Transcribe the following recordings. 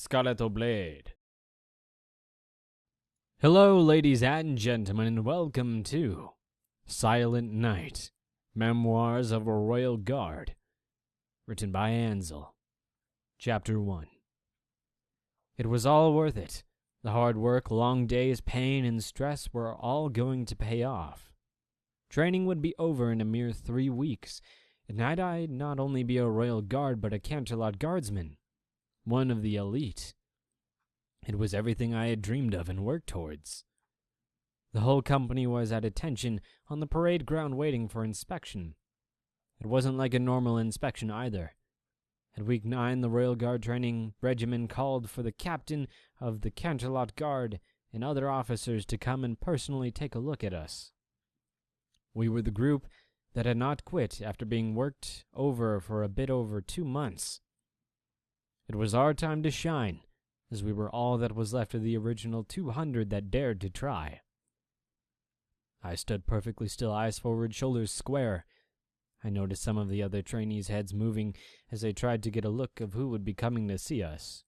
Scarlett Blade. Hello, ladies and gentlemen, and welcome to Silent Night, Memoirs of a Royal Guard, written by Ansel. Chapter 1. It was all worth it. The hard work, long days, pain, and stress were all going to pay off. Training would be over in a mere 3 weeks, and I'd not only be a royal guard but a Canterlot guardsman, one of the elite. It was everything I had dreamed of and worked towards. The whole company was at attention on the parade ground waiting for inspection. It wasn't like a normal inspection either. At week 9, the Royal Guard training regimen called for the captain of the Canterlot Guard and other officers to come and personally take a look at us. We were the group that had not quit after being worked over for a bit over 2 months. It was our time to shine, as we were all that was left of the original 200 that dared to try. I stood perfectly still, eyes forward, shoulders square. I noticed some of the other trainees' heads moving as they tried to get a look of who would be coming to see us.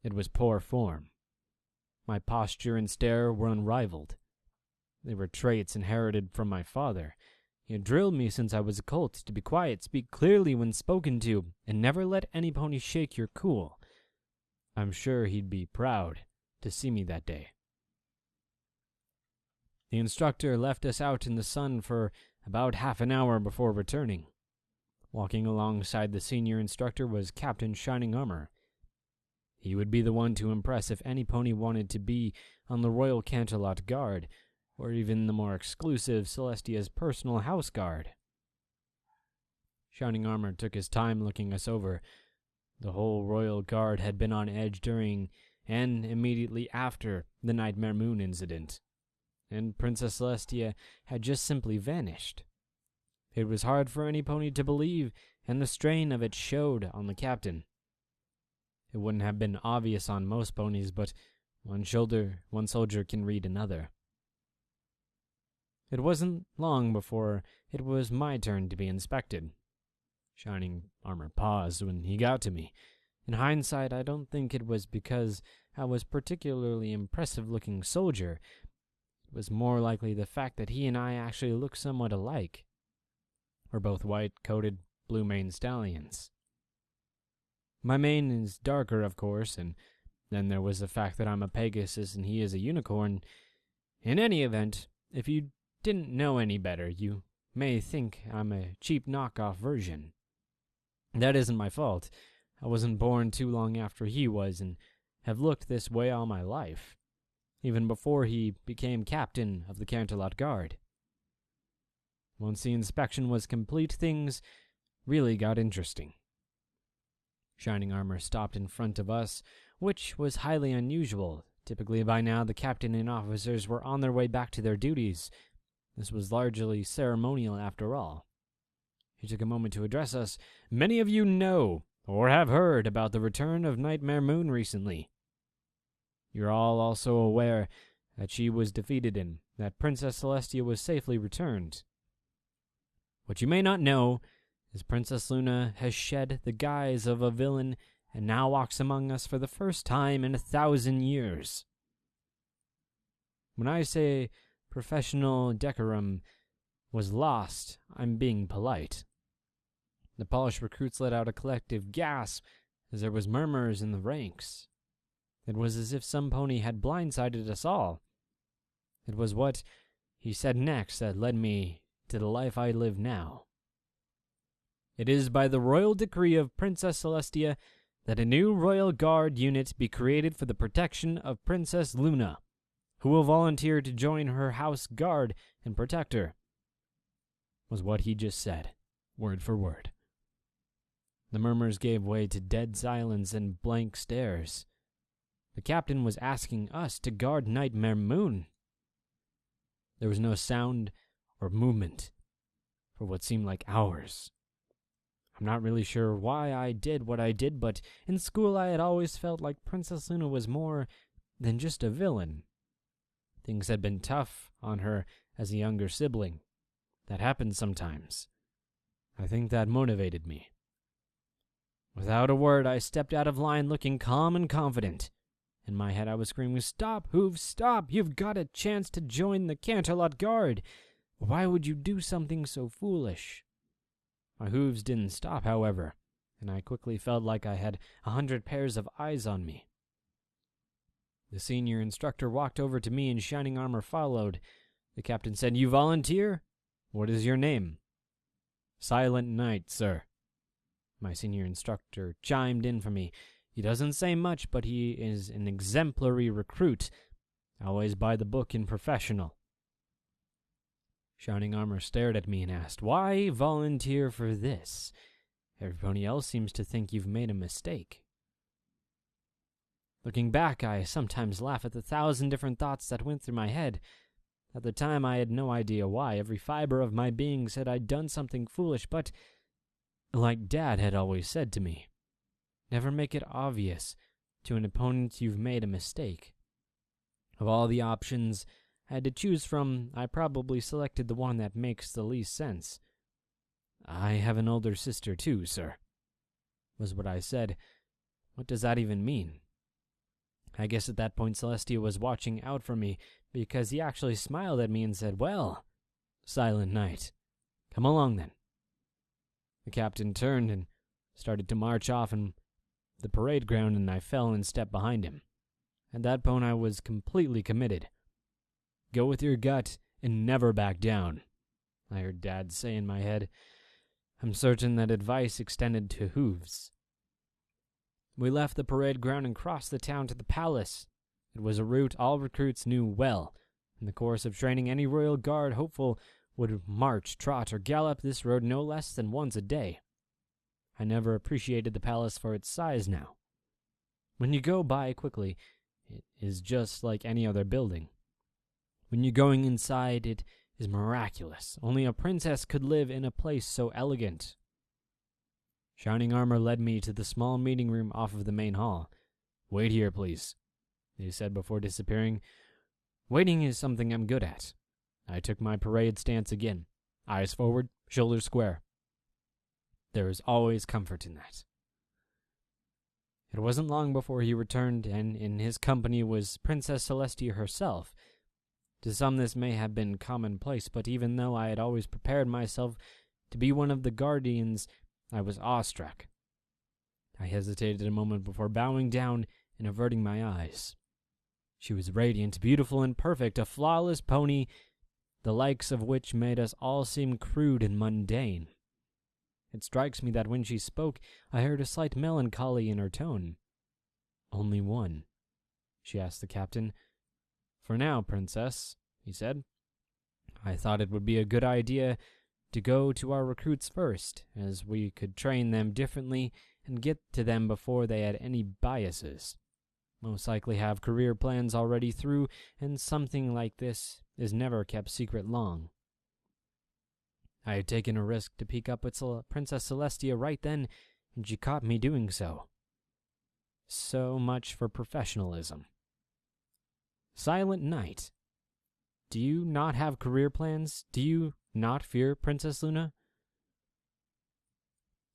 It was poor form. My posture and stare were unrivaled. They were traits inherited from my father. He had drilled me since I was a colt to be quiet, speak clearly when spoken to, and never let any pony shake your cool. I'm sure he'd be proud to see me that day. The instructor left us out in the sun for about half an hour before returning. Walking alongside the senior instructor was Captain Shining Armor. He would be the one to impress if any pony wanted to be on the Royal Canterlot Guard, or even the more exclusive Celestia's personal house guard. Shining Armor took his time looking us over. The whole Royal Guard had been on edge during and immediately after the Nightmare Moon incident, and Princess Celestia had just simply vanished. It was hard for any pony to believe, and the strain of it showed on the captain. It wouldn't have been obvious on most ponies, but one soldier can read another. It wasn't long before it was my turn to be inspected. Shining Armor paused when he got to me. In hindsight, I don't think it was because I was a particularly impressive-looking soldier. It was more likely the fact that he and I actually looked somewhat alike. We're both white-coated, blue-maned stallions. My mane is darker, of course, and then there was the fact that I'm a Pegasus and he is a unicorn. In any event, if you didn't know any better, you may think I'm a cheap knockoff version. That isn't my fault. I wasn't born too long after he was, and have looked this way all my life, even before he became captain of the Canterlot Guard. Once the inspection was complete, things really got interesting. Shining Armor stopped in front of us, which was highly unusual. Typically by now the captain and officers were on their way back to their duties. This was largely ceremonial after all. He took a moment to address us. Many of you know, or have heard, about the return of Nightmare Moon recently. You're all also aware that she was defeated and that Princess Celestia was safely returned. What you may not know is Princess Luna has shed the guise of a villain and now walks among us for the first time in 1,000 years. When I say professional decorum was lost, I'm being polite. The polished recruits let out a collective gasp as there was murmurs in the ranks. It was as if some pony had blindsided us all. It was what he said next that led me to the life I live now. It is by the royal decree of Princess Celestia that a new Royal Guard unit be created for the protection of Princess Luna, who will volunteer to join her house guard and protect her, was what he just said, word for word. The murmurs gave way to dead silence and blank stares. The captain was asking us to guard Nightmare Moon. There was no sound or movement for what seemed like hours. I'm not really sure why I did what I did, but in school I had always felt like Princess Luna was more than just a villain. Things had been tough on her as a younger sibling. That happened sometimes. I think that motivated me. Without a word, I stepped out of line looking calm and confident. In my head, I was screaming, "Stop, Hooves, stop! You've got a chance to join the Canterlot Guard! Why would you do something so foolish?" My hooves didn't stop, however, and I quickly felt like I had 100 pairs of eyes on me. The senior instructor walked over to me and Shining Armor followed. The captain said, "You volunteer? What is your name?" "Silent Knight, sir." My senior instructor chimed in for me. "He doesn't say much, but he is an exemplary recruit. Always by the book and professional." Shining Armor stared at me and asked, "Why volunteer for this? Everybody else seems to think you've made a mistake." Looking back, I sometimes laugh at the 1,000 different thoughts that went through my head. At the time, I had no idea why. Every fiber of my being said I'd done something foolish, but, like Dad had always said to me, never make it obvious to an opponent you've made a mistake. Of all the options I had to choose from, I probably selected the one that makes the least sense. "I have an older sister too, sir," was what I said. What does that even mean? I guess at that point Celestia was watching out for me, because he actually smiled at me and said, "Well, Silent Knight, come along then." The captain turned and started to march off in the parade ground, and I fell in step behind him. At that point I was completely committed. "Go with your gut and never back down," I heard Dad say in my head. I'm certain that advice extended to Hooves. We left the parade ground and crossed the town to the palace. It was a route all recruits knew well. In the course of training, any royal guard hopeful would march, trot, or gallop this road no less than once a day. I never appreciated the palace for its size now. When you go by quickly, it is just like any other building. When you're going inside, it is miraculous. Only a princess could live in a place so elegant. Shining Armor led me to the small meeting room off of the main hall. "Wait here, please," he said before disappearing. Waiting is something I'm good at. I took my parade stance again. Eyes forward, shoulders square. There is always comfort in that. It wasn't long before he returned, and in his company was Princess Celestia herself. To some this may have been commonplace, but even though I had always prepared myself to be one of the guardians, I was awestruck. I hesitated a moment before bowing down and averting my eyes. She was radiant, beautiful, and perfect, a flawless pony, the likes of which made us all seem crude and mundane. It strikes me that when she spoke, I heard a slight melancholy in her tone. "Only one?" she asked the captain. "For now, princess," he said. "I thought it would be a good idea to go to our recruits first, as we could train them differently and get to them before they had any biases. Most likely have career plans already through, and something like this is never kept secret long." I had taken a risk to peek up at Princess Celestia right then, and she caught me doing so. So much for professionalism. "Silent Knight, do you not have career plans? Do you not fear Princess Luna?"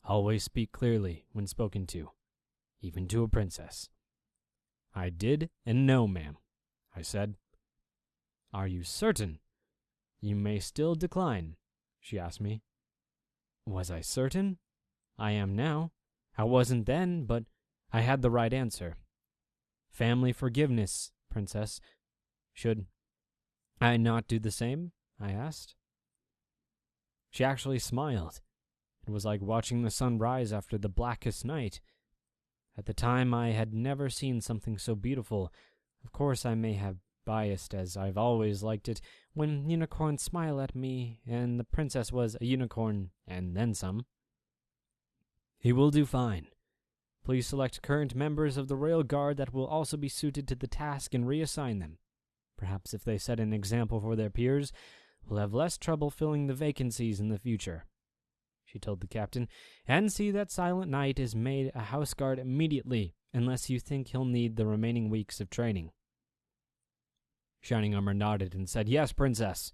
"Always speak clearly when spoken to, even to a princess." "I did and no, ma'am," I said. "Are you certain? You may still decline," she asked me. Was I certain? I am now. I wasn't then, but I had the right answer. "Family forgiveness, princess. Should I not do the same?" I asked. She actually smiled. It was like watching the sun rise after the blackest night. At the time, I had never seen something so beautiful. Of course, I may have biased, as I've always liked it when unicorns smile at me, and the princess was a unicorn and then some. "He will do fine. Please select current members of the Royal Guard that will also be suited to the task and reassign them. Perhaps if they set an example for their peers, we'll have less trouble filling the vacancies in the future," she told the captain. "And see that Silent Knight is made a house guard immediately, unless you think he'll need the remaining weeks of training." Shining Armor nodded and said, "Yes, princess."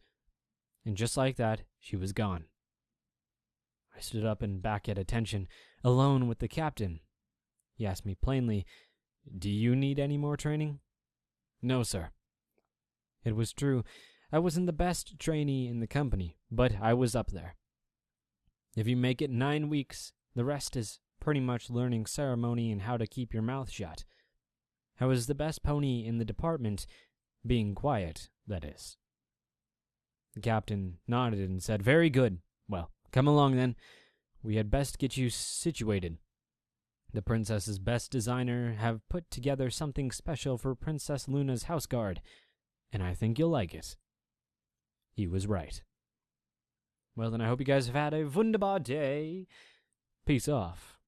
And just like that, she was gone. I stood up and back at attention, alone with the captain. He asked me plainly, "Do you need any more training?" "No, sir." It was true. I wasn't the best trainee in the company, but I was up there. If you make it 9 weeks, the rest is pretty much learning ceremony and how to keep your mouth shut. I was the best pony in the department, being quiet, that is. The captain nodded and said, "Very good. Well, come along then. We had best get you situated. The princess's best designer have put together something special for Princess Luna's house guard, and I think you'll like it." He was right. Well, then I hope you guys have had a wunderbar day. Peace off.